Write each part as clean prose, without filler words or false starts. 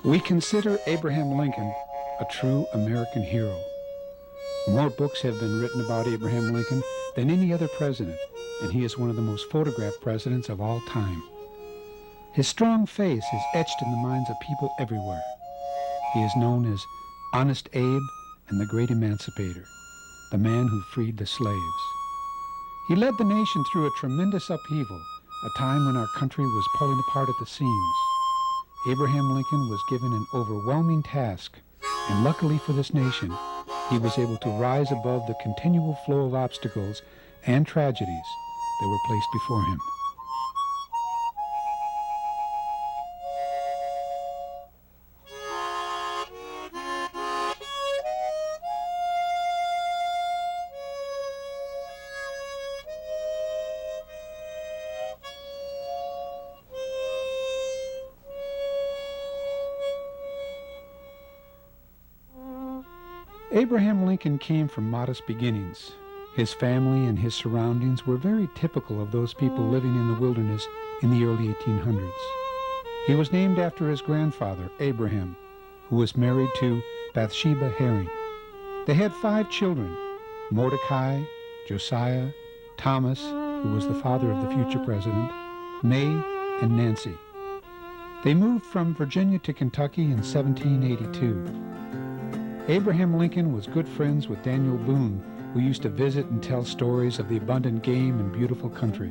We consider Abraham Lincoln a true American hero. More books have been written about Abraham Lincoln than any other president, and he is one of the most photographed presidents of all time. His strong face is etched in the minds of people everywhere. He is known as Honest Abe and the Great Emancipator, the man who freed the slaves. He led the nation through a tremendous upheaval, a time when our country was pulling apart at the seams. Abraham Lincoln was given an overwhelming task, and luckily for this nation, he was able to rise above the continual flow of obstacles and tragedies that were placed before him. Abraham Lincoln came from modest beginnings. His family and his surroundings were very typical of those people living in the wilderness in the early 1800s. He was named after his grandfather, Abraham, who was married to Bathsheba Herring. They had 5 children: Mordecai, Josiah, Thomas, who was the father of the future president, May, and Nancy. They moved from Virginia to Kentucky in 1782. Abraham Lincoln was good friends with Daniel Boone, who used to visit and tell stories of the abundant game and beautiful country.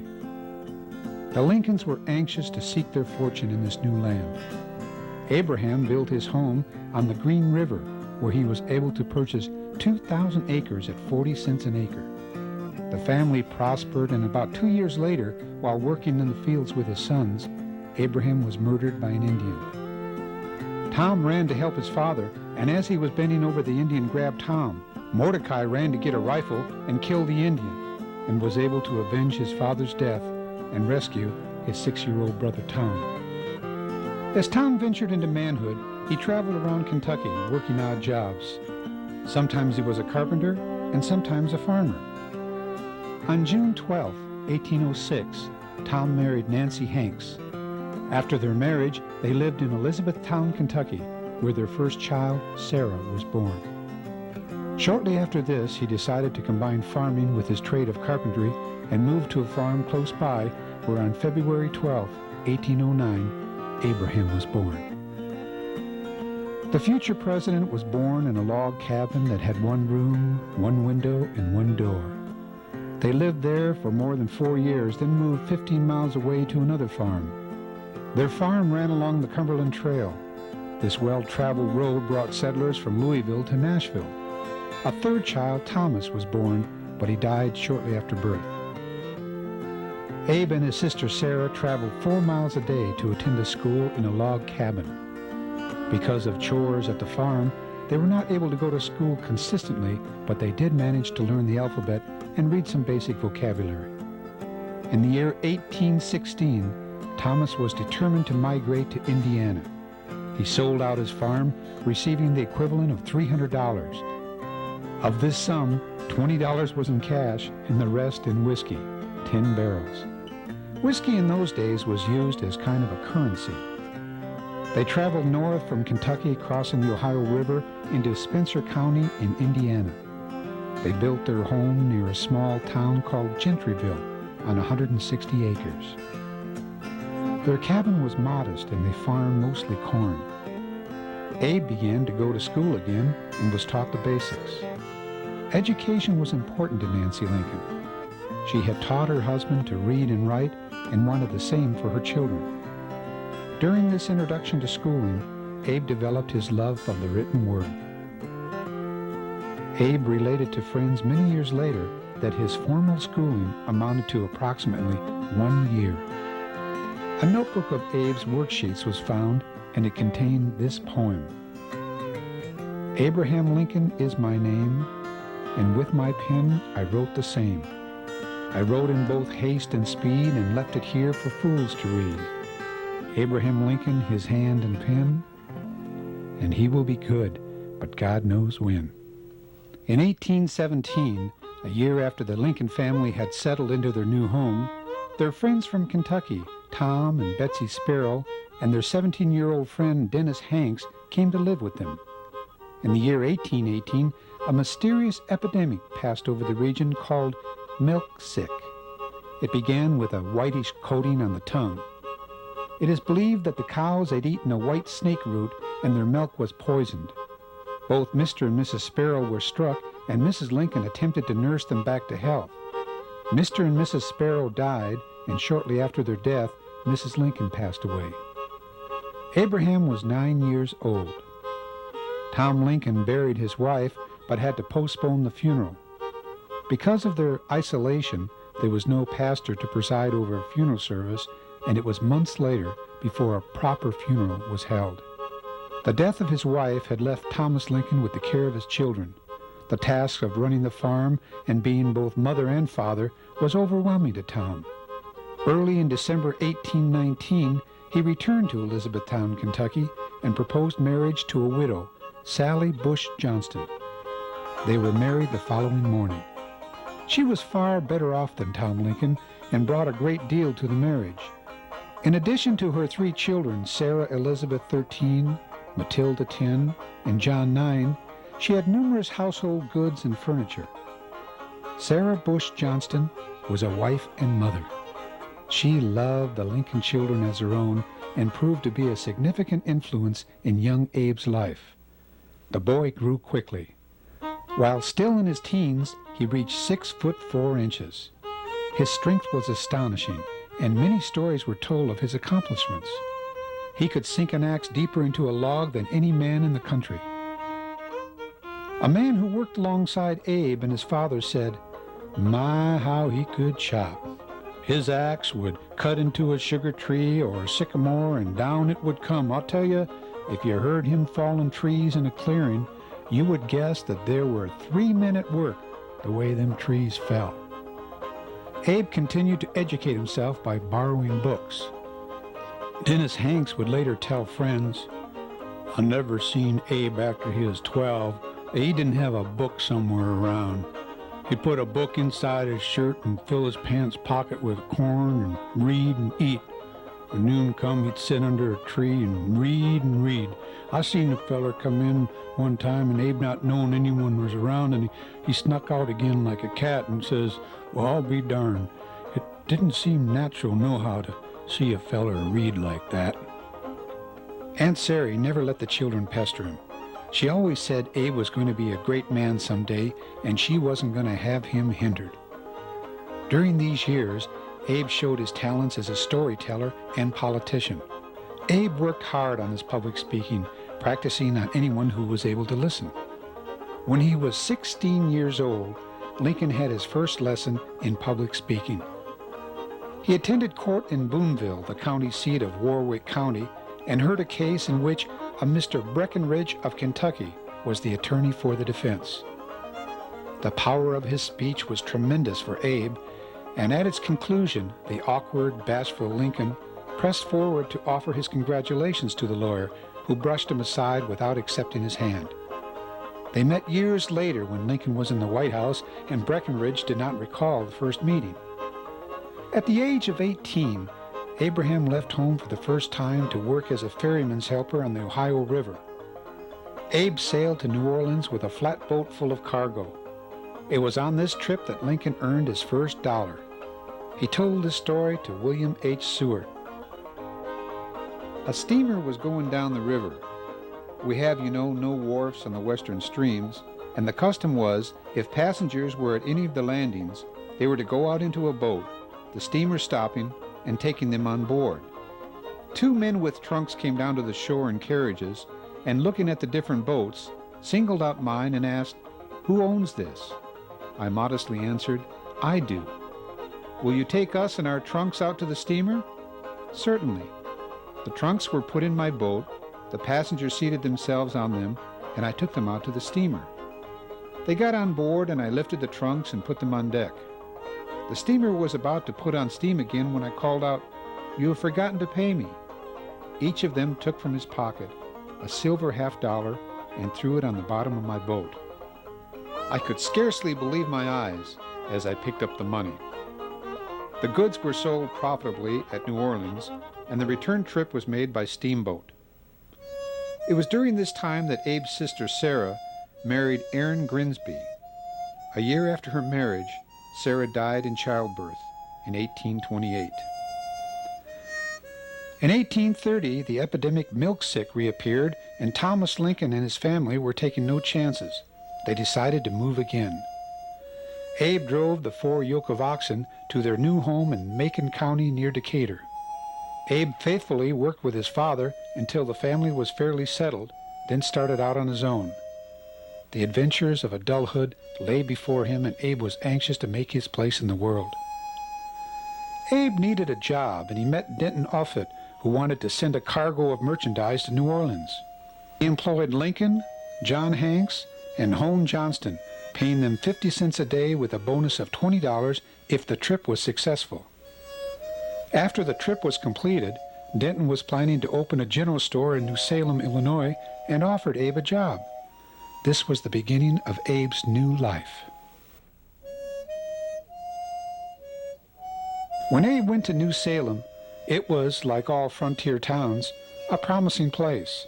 The Lincolns were anxious to seek their fortune in this new land. Abraham built his home on the Green River, where he was able to purchase 2,000 acres at 40 cents an acre. The family prospered, and about 2 years later, while working in the fields with his sons, Abraham was murdered by an Indian. Tom ran to help his father, and as he was bending over, the Indian grabbed Tom. Mordecai ran to get a rifle and killed the Indian, and was able to avenge his father's death and rescue his 6-year-old brother Tom. As Tom ventured into manhood, he traveled around Kentucky working odd jobs. Sometimes he was a carpenter, and sometimes a farmer. On June 12, 1806, Tom married Nancy Hanks. After their marriage, they lived in Elizabethtown, Kentucky, where their first child, Sarah, was born. Shortly after this, he decided to combine farming with his trade of carpentry and moved to a farm close by, where on February 12, 1809, Abraham was born. The future president was born in a log cabin that had 1 room, 1 window, and 1 door. They lived there for more than 4 years, then moved 15 miles away to another farm. Their farm ran along the Cumberland Trail. This well-traveled road brought settlers from Louisville to Nashville. A 3rd child, Thomas, was born, but he died shortly after birth. Abe and his sister Sarah traveled 4 miles a day to attend a school in a log cabin. Because of chores at the farm, they were not able to go to school consistently, but they did manage to learn the alphabet and read some basic vocabulary. In the year 1816, Thomas was determined to migrate to Indiana. He sold out his farm, receiving the equivalent of $300. Of this sum, $20 was in cash and the rest in whiskey, 10 barrels. Whiskey in those days was used as kind of a currency. They traveled north from Kentucky, crossing the Ohio River into Spencer County in Indiana. They built their home near a small town called Gentryville on 160 acres. Their cabin was modest and they farmed mostly corn. Abe began to go to school again and was taught the basics. Education was important to Nancy Lincoln. She had taught her husband to read and write and wanted the same for her children. During this introduction to schooling, Abe developed his love of the written word. Abe related to friends many years later that his formal schooling amounted to approximately 1 year. A notebook of Abe's worksheets was found, and it contained this poem. Abraham Lincoln is my name, and with my pen I wrote the same. I wrote in both haste and speed and left it here for fools to read. Abraham Lincoln, his hand and pen, and he will be good, but God knows when. In 1817, a year after the Lincoln family had settled into their new home, their friends from Kentucky, Tom and Betsy Sparrow, and their 17-year-old friend Dennis Hanks came to live with them. In the year 1818, a mysterious epidemic passed over the region called milk sick. It began with a whitish coating on the tongue. It is believed that the cows had eaten a white snake root and their milk was poisoned. Both Mr. and Mrs. Sparrow were struck, and Mrs. Lincoln attempted to nurse them back to health. Mr. and Mrs. Sparrow died, and shortly after their death, Mrs. Lincoln passed away. Abraham was 9 years old. Tom Lincoln buried his wife, but had to postpone the funeral. Because of their isolation, there was no pastor to preside over a funeral service, and it was months later before a proper funeral was held. The death of his wife had left Thomas Lincoln with the care of his children. The task of running the farm and being both mother and father was overwhelming to Tom. Early in December 1819, he returned to Elizabethtown, Kentucky, and proposed marriage to a widow, Sally Bush Johnston. They were married the following morning. She was far better off than Tom Lincoln and brought a great deal to the marriage. In addition to her 3 children, Sarah Elizabeth 13, Matilda 10, and John 9, she had numerous household goods and furniture. Sarah Bush Johnston was a wife and mother. She loved the Lincoln children as her own and proved to be a significant influence in young Abe's life. The boy grew quickly. While still in his teens, he reached 6 foot 4 inches. His strength was astonishing, and many stories were told of his accomplishments. He could sink an axe deeper into a log than any man in the country. A man who worked alongside Abe and his father said, "My, how he could chop. His axe would cut into a sugar tree or a sycamore and down it would come. I'll tell you, if you heard him falling trees in a clearing, you would guess that there were 3 men at work the way them trees fell." Abe continued to educate himself by borrowing books. Dennis Hanks would later tell friends, "I never seen Abe after he was 12. He didn't have a book somewhere around. He'd put a book inside his shirt and fill his pants pocket with corn and read and eat. When noon come, he'd sit under a tree and read and read. I seen a feller come in one time and Abe not knowing anyone was around, and he snuck out again like a cat and says, 'Well, I'll be darned. It didn't seem natural nohow to see a feller read like that.'" Aunt Sarah never let the children pester him. She always said Abe was going to be a great man someday, and she wasn't going to have him hindered. During these years, Abe showed his talents as a storyteller and politician. Abe worked hard on his public speaking, practicing on anyone who was able to listen. When he was 16 years old, Lincoln had his first lesson in public speaking. He attended court in Boonville, the county seat of Warwick County, and heard a case in which a Mr. Breckinridge of Kentucky was the attorney for the defense. The power of his speech was tremendous for Abe, and at its conclusion, the awkward, bashful Lincoln pressed forward to offer his congratulations to the lawyer, who brushed him aside without accepting his hand. They met years later when Lincoln was in the White House, and Breckinridge did not recall the first meeting. At the age of 18, Abraham left home for the first time to work as a ferryman's helper on the Ohio River. Abe sailed to New Orleans with a flatboat full of cargo. It was on this trip that Lincoln earned his first dollar. He told his story to William H. Seward. "A steamer was going down the river. We have, no wharfs on the western streams, and the custom was, if passengers were at any of the landings, they were to go out into a boat, the steamer stopping and taking them on board. 2 men with trunks came down to the shore in carriages, and looking at the different boats, singled out mine and asked, 'Who owns this?' I modestly answered, 'I do.' 'Will you take us and our trunks out to the steamer?' 'Certainly.' The trunks were put in my boat, the passengers seated themselves on them, and I took them out to the steamer. They got on board, and I lifted the trunks and put them on deck. The steamer was about to put on steam again when I called out, 'You have forgotten to pay me.' Each of them took from his pocket a silver $50 and threw it on the bottom of my boat. I could scarcely believe my eyes as I picked up the money. The goods were sold profitably at New Orleans, and the return trip was made by steamboat. It was during this time that Abe's sister Sarah married Aaron Grinsby. A year after her marriage, Sarah died in childbirth in 1828. In 1830, the epidemic milk sick reappeared, and Thomas Lincoln and his family were taking no chances. They decided to move again. Abe drove the 4 yoke of oxen to their new home in Macon County near Decatur. Abe faithfully worked with his father until the family was fairly settled, then started out on his own. The adventures of adulthood lay before him, and Abe was anxious to make his place in the world. Abe needed a job, and he met Denton Offutt, who wanted to send a cargo of merchandise to New Orleans. He employed Lincoln, John Hanks, and Hone Johnston, paying them 50 cents a day with a bonus of $20 if the trip was successful. After the trip was completed, Denton was planning to open a general store in New Salem, Illinois, and offered Abe a job. This was the beginning of Abe's new life. When Abe went to New Salem, it was, like all frontier towns, a promising place.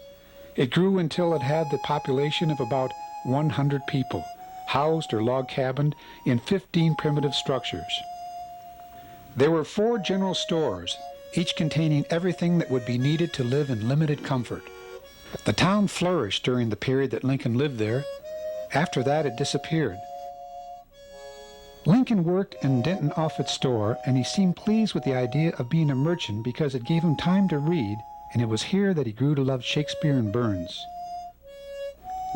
It grew until it had the population of about 100 people, housed or log cabined in 15 primitive structures. There were 4 general stores, each containing everything that would be needed to live in limited comfort. The town flourished during the period that Lincoln lived there. After that, it disappeared. Lincoln worked in Denton Offutt's store, and he seemed pleased with the idea of being a merchant because it gave him time to read, and it was here that he grew to love Shakespeare and Burns.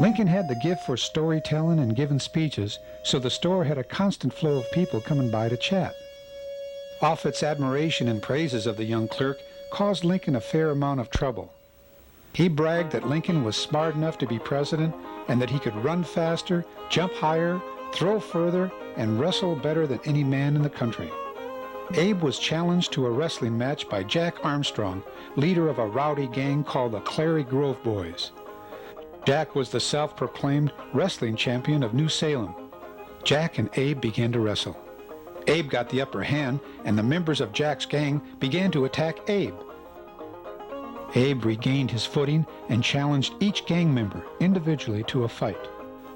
Lincoln had the gift for storytelling and giving speeches, so the store had a constant flow of people coming by to chat. Offutt's admiration and praises of the young clerk caused Lincoln a fair amount of trouble. He bragged that Lincoln was smart enough to be president and that he could run faster, jump higher, throw further, and wrestle better than any man in the country. Abe was challenged to a wrestling match by Jack Armstrong, leader of a rowdy gang called the Clary Grove Boys. Jack was the self-proclaimed wrestling champion of New Salem. Jack and Abe began to wrestle. Abe got the upper hand, and the members of Jack's gang began to attack Abe. Abe regained his footing and challenged each gang member individually to a fight.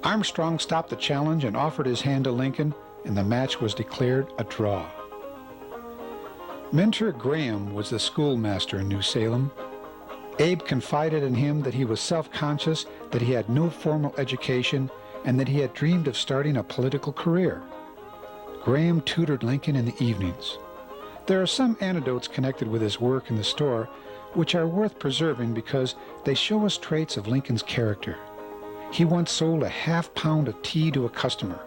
Armstrong stopped the challenge and offered his hand to Lincoln, and the match was declared a draw. Mentor Graham was the schoolmaster in New Salem. Abe confided in him that he was self-conscious, that he had no formal education, and that he had dreamed of starting a political career. Graham tutored Lincoln in the evenings. There are some anecdotes connected with his work in the store which are worth preserving because they show us traits of Lincoln's character. He once sold a half-pound of tea to a customer.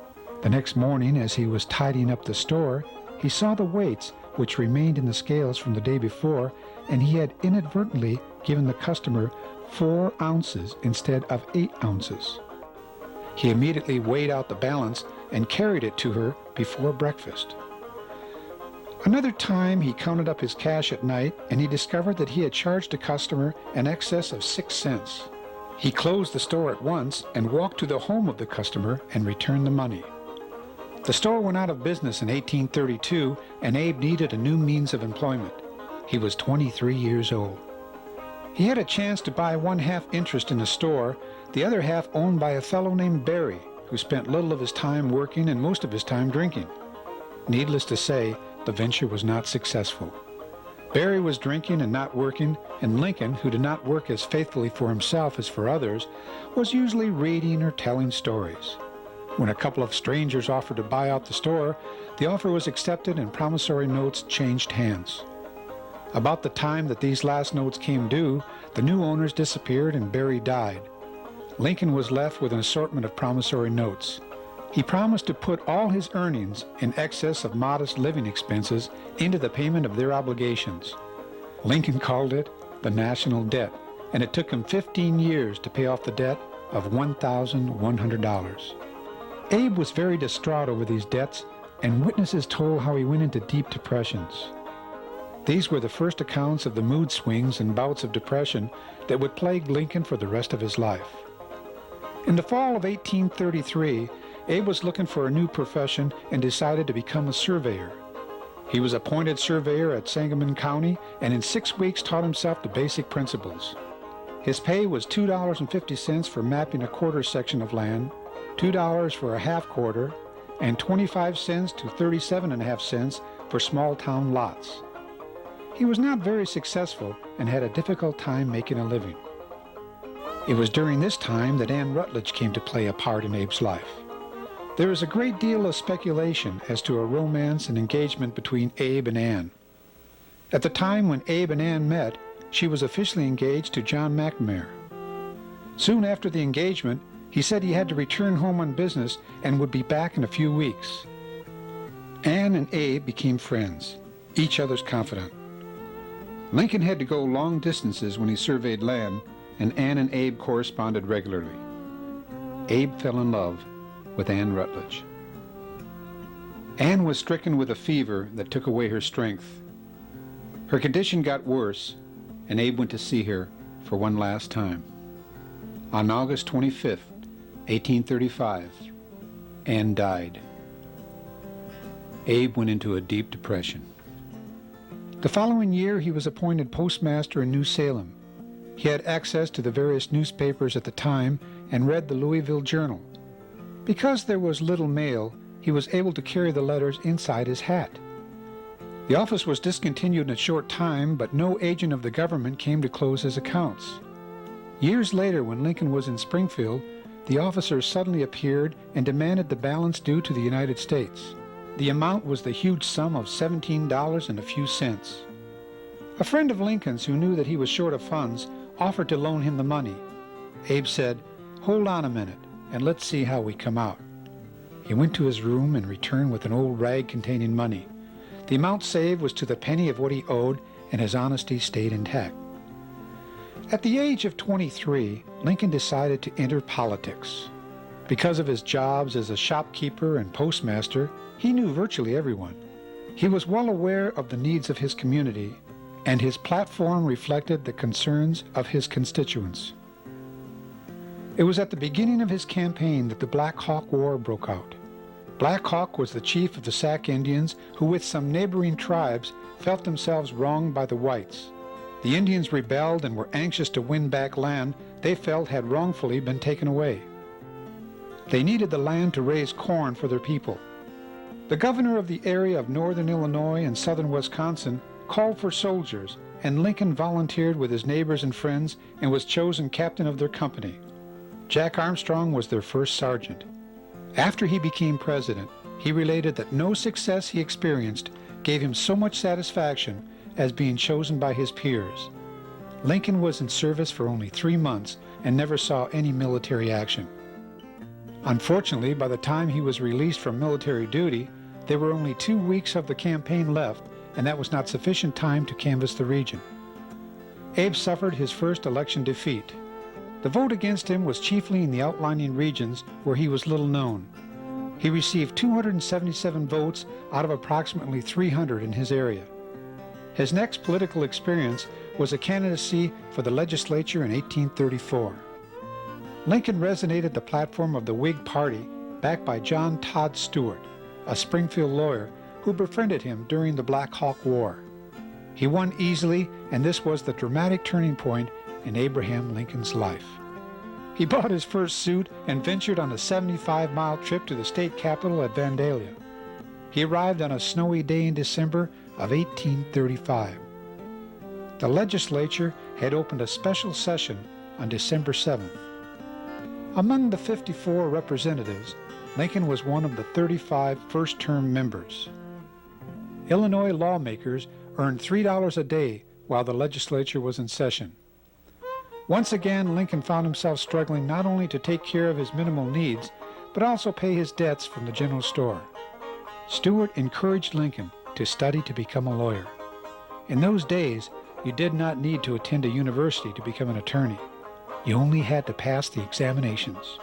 The next morning, as he was tidying up the store, he saw the weights which remained in the scales from the day before, and he had inadvertently given the customer 4 ounces instead of 8 ounces. He immediately weighed out the balance and carried it to her before breakfast. Another time, he counted up his cash at night, and he discovered that he had charged a customer an excess of 6 cents. He closed the store at once and walked to the home of the customer and returned the money. The store went out of business in 1832, and Abe needed a new means of employment. He was 23 years old. He had a chance to buy 1/2 interest in the store, the other half owned by a fellow named Barry, who spent little of his time working and most of his time drinking. Needless to say, the venture was not successful. Barry was drinking and not working, and Lincoln, who did not work as faithfully for himself as for others, was usually reading or telling stories. When a couple of strangers offered to buy out the store, the offer was accepted and promissory notes changed hands. About the time that these last notes came due, the new owners disappeared and Barry died. Lincoln was left with an assortment of promissory notes. He promised to put all his earnings in excess of modest living expenses into the payment of their obligations. Lincoln called it the national debt, and it took him 15 years to pay off the debt of $1,100. Abe was very distraught over these debts, and witnesses told how he went into deep depressions. These were the first accounts of the mood swings and bouts of depression that would plague Lincoln for the rest of his life. In the fall of 1833, Abe was looking for a new profession and decided to become a surveyor. He was appointed surveyor at Sangamon County and in 6 weeks taught himself the basic principles. His pay was $2.50 for mapping a quarter section of land, $2 for a half quarter, and 25 cents to 37.5 cents for small town lots. He was not very successful and had a difficult time making a living. It was during this time that Anne Rutledge came to play a part in Abe's life. There is a great deal of speculation as to a romance and engagement between Abe and Anne. At the time when Abe and Anne met, she was officially engaged to John McNamara. Soon after the engagement, he said he had to return home on business and would be back in a few weeks. Anne and Abe became friends, each other's confidant. Lincoln had to go long distances when he surveyed land, and Anne and Abe corresponded regularly. Abe fell in love with Anne Rutledge. Anne was stricken with a fever that took away her strength. Her condition got worse, and Abe went to see her for one last time. On August 25th, 1835, Anne died. Abe went into a deep depression. The following year, he was appointed postmaster in New Salem. He had access to the various newspapers at the time and read the Louisville Journal. Because there was little mail, he was able to carry the letters inside his hat. The office was discontinued in a short time, but no agent of the government came to close his accounts. Years later, when Lincoln was in Springfield, the officers suddenly appeared and demanded the balance due to the United States. The amount was the huge sum of $17 and a few cents. A friend of Lincoln's who knew that he was short of funds offered to loan him the money. Abe said, "Hold on a minute and let's see how we come out." He went to his room and returned with an old rag containing money. The amount saved was to the penny of what he owed, and his honesty stayed intact. At the age of 23, Lincoln decided to enter politics. Because of his jobs as a shopkeeper and postmaster, he knew virtually everyone. He was well aware of the needs of his community, and his platform reflected the concerns of his constituents. It was at the beginning of his campaign that the Black Hawk War broke out. Black Hawk was the chief of the Sac Indians who, with some neighboring tribes, felt themselves wronged by the whites. The Indians rebelled and were anxious to win back land they felt had wrongfully been taken away. They needed the land to raise corn for their people. The governor of the area of northern Illinois and southern Wisconsin called for soldiers, and Lincoln volunteered with his neighbors and friends and was chosen captain of their company. Jack Armstrong was their first sergeant. After he became president, he related that no success he experienced gave him so much satisfaction as being chosen by his peers. Lincoln was in service for only 3 months and never saw any military action. Unfortunately, by the time he was released from military duty, there were only 2 weeks of the campaign left, and that was not sufficient time to canvass the region. Abe suffered his first election defeat. The vote against him was chiefly in the outlying regions where he was little known. He received 277 votes out of approximately 300 in his area. His next political experience was a candidacy for the legislature in 1834. Lincoln resonated the platform of the Whig Party, backed by John Todd Stewart, a Springfield lawyer who befriended him during the Black Hawk War. He won easily, and this was the dramatic turning point in Abraham Lincoln's life. He bought his first suit and ventured on a 75-mile trip to the state capital at Vandalia. He arrived on a snowy day in December of 1835. The legislature had opened a special session on December 7th. Among the 54 representatives, Lincoln was one of the 35 first-term members. Illinois lawmakers earned $3 a day while the legislature was in session. Once again, Lincoln found himself struggling not only to take care of his minimal needs, but also pay his debts from the general store. Stewart encouraged Lincoln to study to become a lawyer. In those days, you did not need to attend a university to become an attorney. You only had to pass the examinations.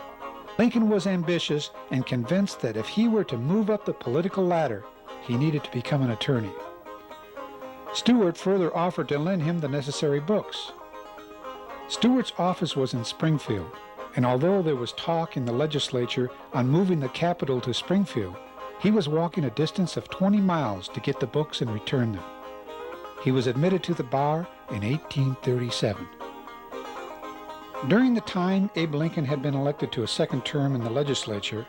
Lincoln was ambitious and convinced that if he were to move up the political ladder, he needed to become an attorney. Stewart further offered to lend him the necessary books. Stewart's office was in Springfield, and although there was talk in the legislature on moving the capital to Springfield, He was walking a distance of 20 miles to get the books and return them. He was admitted to the bar in 1837. During the time Abe Lincoln had been elected to a second term in the legislature,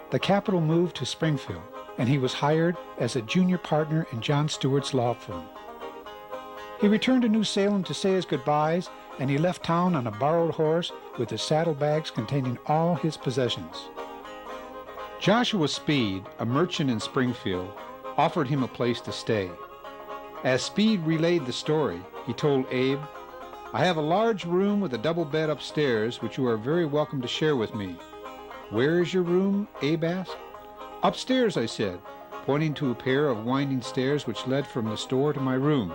the capital moved to Springfield, and he was hired as a junior partner in John Stewart's law firm. He returned to New Salem to say his goodbyes, and he left town on a borrowed horse with his saddlebags containing all his possessions. Joshua Speed, a merchant in Springfield, offered him a place to stay. As Speed relayed the story, he told Abe, "I have a large room with a double bed upstairs, which you are very welcome to share with me." "Where is your room?" Abe asked. "Upstairs," I said, pointing to a pair of winding stairs which led from the store to my room.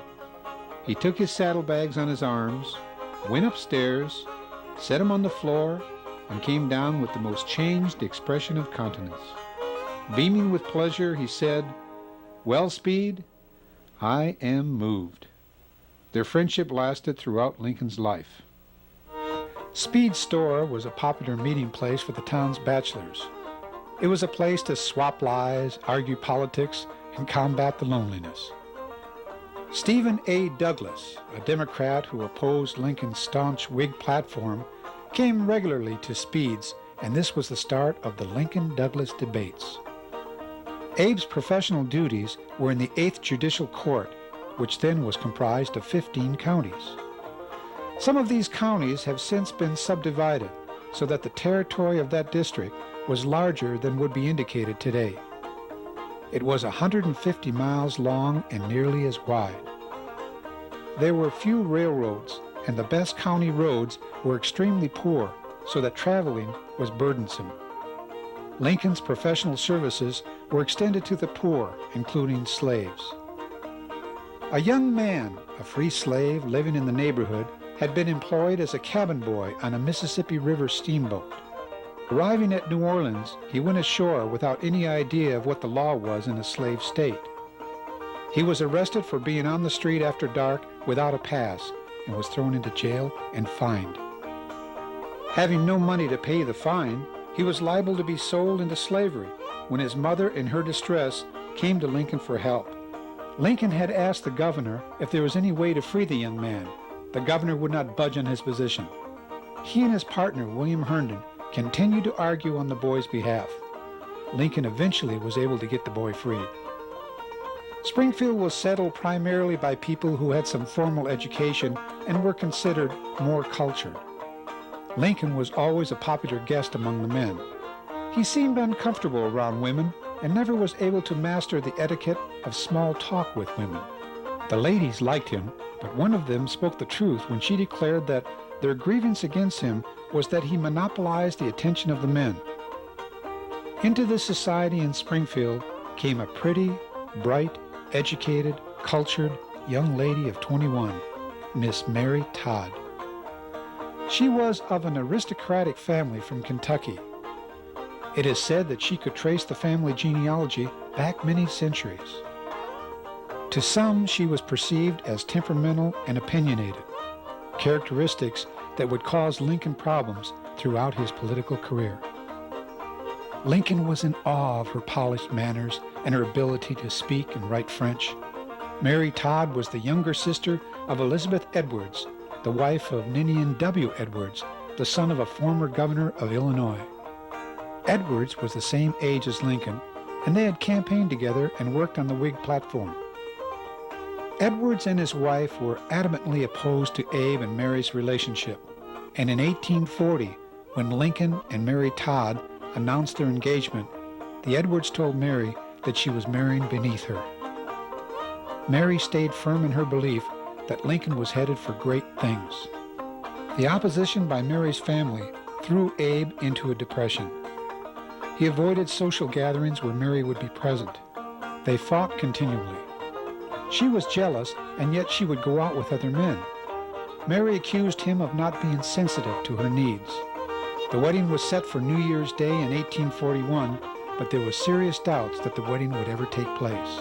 He took his saddlebags on his arms, went upstairs, set them on the floor, and came down with the most changed expression of countenance. Beaming with pleasure, he said, "Well, Speed, I am moved." Their friendship lasted throughout Lincoln's life. Speed's store was a popular meeting place for the town's bachelors. It was a place to swap lies, argue politics, and combat the loneliness. Stephen A. Douglas, a Democrat who opposed Lincoln's staunch Whig platform, came regularly to Speed's, and this was the start of the Lincoln-Douglas debates. Abe's professional duties were in the 8th Judicial Court, which then was comprised of 15 counties. Some of these counties have since been subdivided so that the territory of that district was larger than would be indicated today. It was 150 miles long and nearly as wide. There were few railroads, and the best county roads were extremely poor, so that traveling was burdensome. Lincoln's professional services were extended to the poor, including slaves. A young man, a free slave living in the neighborhood, had been employed as a cabin boy on a Mississippi River steamboat. Arriving at New Orleans, he went ashore without any idea of what the law was in a slave state. He was arrested for being on the street after dark without a pass and was thrown into jail and fined. Having no money to pay the fine, he was liable to be sold into slavery when his mother, in her distress, came to Lincoln for help. Lincoln had asked the governor if there was any way to free the young man. The governor would not budge on his position. He and his partner, William Herndon, continued to argue on the boy's behalf. Lincoln eventually was able to get the boy freed. Springfield was settled primarily by people who had some formal education and were considered more cultured. Lincoln was always a popular guest among the men. He seemed uncomfortable around women and never was able to master the etiquette of small talk with women. The ladies liked him, but one of them spoke the truth when she declared that their grievance against him was that he monopolized the attention of the men. Into this society in Springfield came a pretty, bright, educated, cultured young lady of 21, Miss Mary Todd. She was of an aristocratic family from Kentucky. It is said that she could trace the family genealogy back many centuries. To some, she was perceived as temperamental and opinionated, characteristics that would cause Lincoln problems throughout his political career. Lincoln was in awe of her polished manners and her ability to speak and write French. Mary Todd was the younger sister of Elizabeth Edwards, the wife of Ninian W. Edwards, the son of a former governor of Illinois. Edwards was the same age as Lincoln, and they had campaigned together and worked on the Whig platform. Edwards and his wife were adamantly opposed to Abe and Mary's relationship, and in 1840, when Lincoln and Mary Todd announced their engagement, the Edwards told Mary that she was marrying beneath her. Mary stayed firm in her belief that Lincoln was headed for great things. The opposition by Mary's family threw Abe into a depression. He avoided social gatherings where Mary would be present. They fought continually. She was jealous, and yet she would go out with other men. Mary accused him of not being sensitive to her needs. The wedding was set for New Year's Day in 1841, but there were serious doubts that the wedding would ever take place.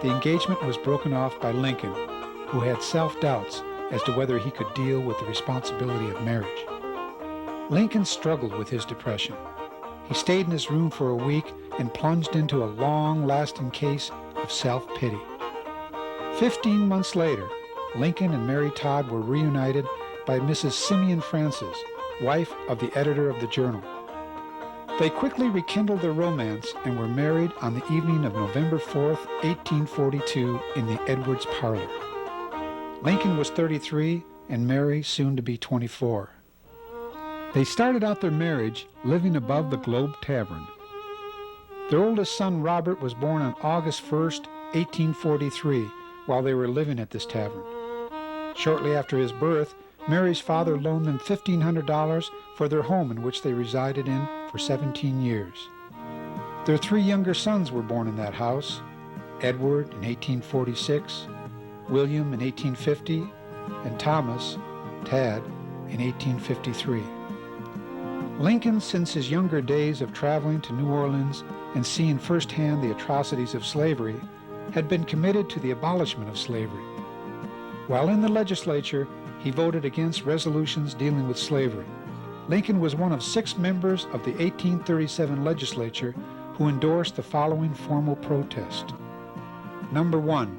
The engagement was broken off by Lincoln, who had self-doubts as to whether he could deal with the responsibility of marriage. Lincoln struggled with his depression. He stayed in his room for a week and plunged into a long-lasting case of self-pity. 15 months later, Lincoln and Mary Todd were reunited by Mrs. Simeon Francis, wife of the editor of the Journal. They quickly rekindled their romance and were married on the evening of November 4th, 1842, in the Edwards parlor. Lincoln was 33 and Mary soon to be 24. They started out their marriage living above the Globe Tavern. Their oldest son, Robert, was born on August 1st, 1843, while they were living at this tavern. Shortly after his birth, Mary's father loaned them $1,500 for their home in which they resided in for 17 years. Their 3 younger sons were born in that house: Edward in 1846, William in 1850, and Thomas, Tad, in 1853. Lincoln, since his younger days of traveling to New Orleans and seeing firsthand the atrocities of slavery, had been committed to the abolishment of slavery. While in the legislature, he voted against resolutions dealing with slavery. Lincoln was one of 6 members of the 1837 legislature who endorsed the following formal protest. Number 1,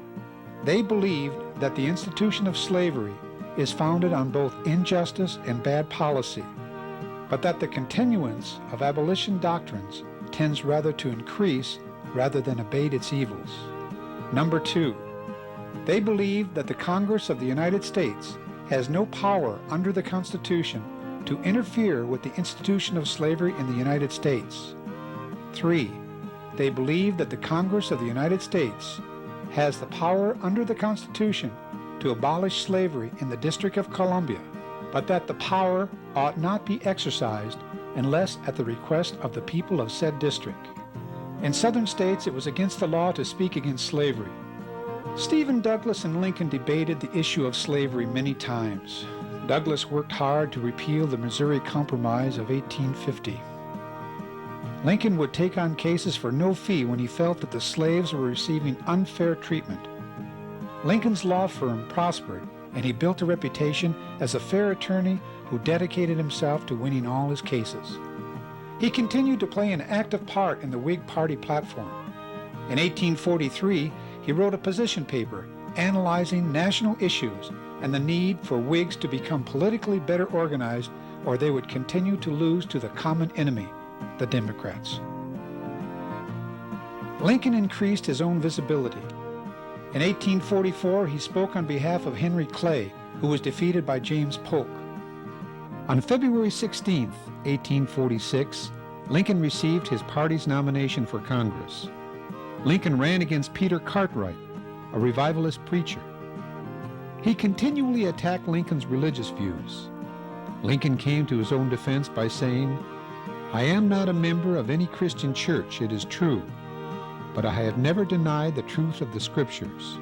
they believed that the institution of slavery is founded on both injustice and bad policy, but that the continuance of abolition doctrines tends rather to increase rather than abate its evils. Number 2, they believed that the Congress of the United States has no power under the Constitution to interfere with the institution of slavery in the United States. 3, they believed that the Congress of the United States has the power under the Constitution to abolish slavery in the District of Columbia, but that the power ought not be exercised unless at the request of the people of said district. In Southern states, it was against the law to speak against slavery. Stephen Douglas and Lincoln debated the issue of slavery many times. Douglas worked hard to repeal the Missouri Compromise of 1850. Lincoln would take on cases for no fee when he felt that the slaves were receiving unfair treatment. Lincoln's law firm prospered, and he built a reputation as a fair attorney who dedicated himself to winning all his cases. He continued to play an active part in the Whig Party platform. In 1843, he wrote a position paper analyzing national issues and the need for Whigs to become politically better organized, or they would continue to lose to the common enemy, the Democrats. Lincoln increased his own visibility. In 1844, he spoke on behalf of Henry Clay, who was defeated by James Polk. On February 16, 1846, Lincoln received his party's nomination for Congress. Lincoln ran against Peter Cartwright, a revivalist preacher. He continually attacked Lincoln's religious views. Lincoln came to his own defense by saying, "I am not a member of any Christian church, it is true, but I have never denied the truth of the Scriptures."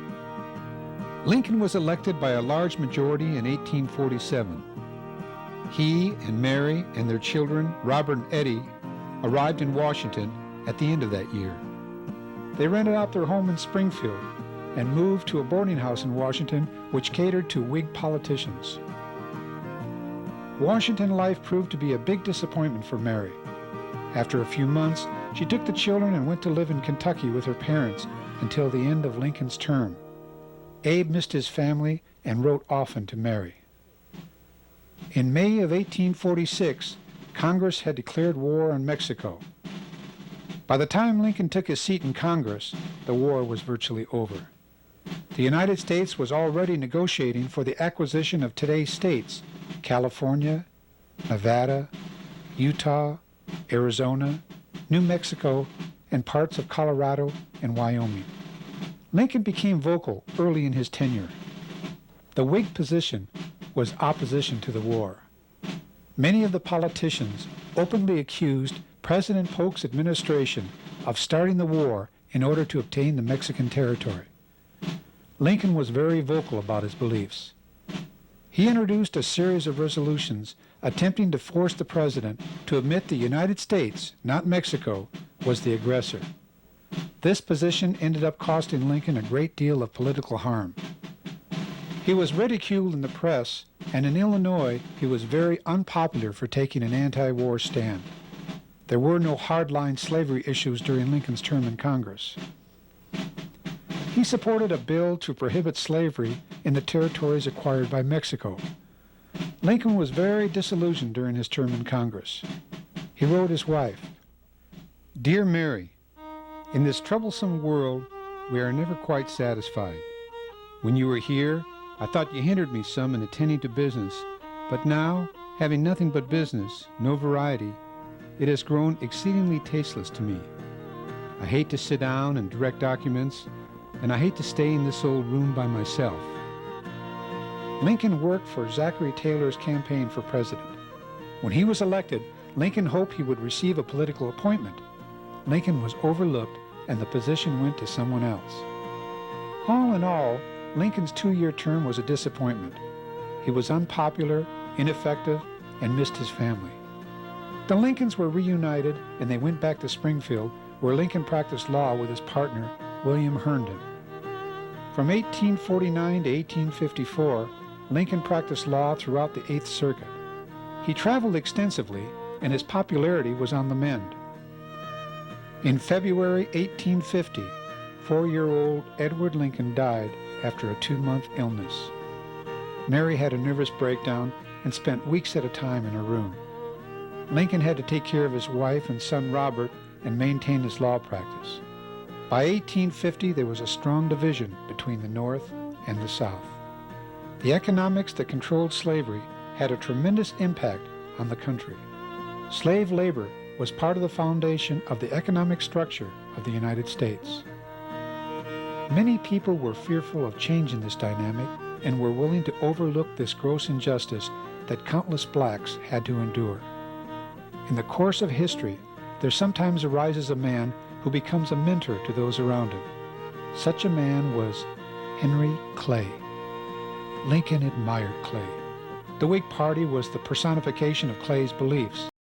Lincoln was elected by a large majority in 1847. He and Mary and their children, Robert and Eddie, arrived in Washington at the end of that year. They rented out their home in Springfield and moved to a boarding house in Washington which catered to Whig politicians. Washington life proved to be a big disappointment for Mary. After a few months, she took the children and went to live in Kentucky with her parents until the end of Lincoln's term. Abe missed his family and wrote often to Mary. In May of 1846, Congress had declared war on Mexico. By the time Lincoln took his seat in Congress, the war was virtually over. The United States was already negotiating for the acquisition of today's states: California, Nevada, Utah, Arizona, New Mexico, and parts of Colorado and Wyoming. Lincoln became vocal early in his tenure. The Whig position was opposition to the war. Many of the politicians openly accused President Polk's administration of starting the war in order to obtain the Mexican territory. Lincoln was very vocal about his beliefs. He introduced a series of resolutions attempting to force the president to admit the United States, not Mexico, was the aggressor. This position ended up costing Lincoln a great deal of political harm. He was ridiculed in the press, and in Illinois, he was very unpopular for taking an anti-war stand. There were no hardline slavery issues during Lincoln's term in Congress. He supported a bill to prohibit slavery in the territories acquired by Mexico. Lincoln was very disillusioned during his term in Congress. He wrote his wife, "Dear Mary, in this troublesome world, we are never quite satisfied. When you were here, I thought you hindered me some in attending to business, but now, having nothing but business, no variety, it has grown exceedingly tasteless to me. I hate to sit down and direct documents, and I hate to stay in this old room by myself." Lincoln worked for Zachary Taylor's campaign for president. When he was elected, Lincoln hoped he would receive a political appointment. Lincoln was overlooked, and the position went to someone else. All in all, Lincoln's 2-year term was a disappointment. He was unpopular, ineffective, and missed his family. The Lincolns were reunited, and they went back to Springfield, where Lincoln practiced law with his partner, William Herndon. From 1849 to 1854, Lincoln practiced law throughout the Eighth Circuit. He traveled extensively, and his popularity was on the mend. In February 1850, 4-year-old Edward Lincoln died after a 2-month illness. Mary had a nervous breakdown and spent weeks at a time in her room. Lincoln had to take care of his wife and son Robert and maintain his law practice. By 1850, there was a strong division between the North and the South. The economics that controlled slavery had a tremendous impact on the country. Slave labor was part of the foundation of the economic structure of the United States. Many people were fearful of changing this dynamic and were willing to overlook this gross injustice that countless blacks had to endure. In the course of history, there sometimes arises a man who becomes a mentor to those around him. Such a man was Henry Clay. Lincoln admired Clay. The Whig Party was the personification of Clay's beliefs.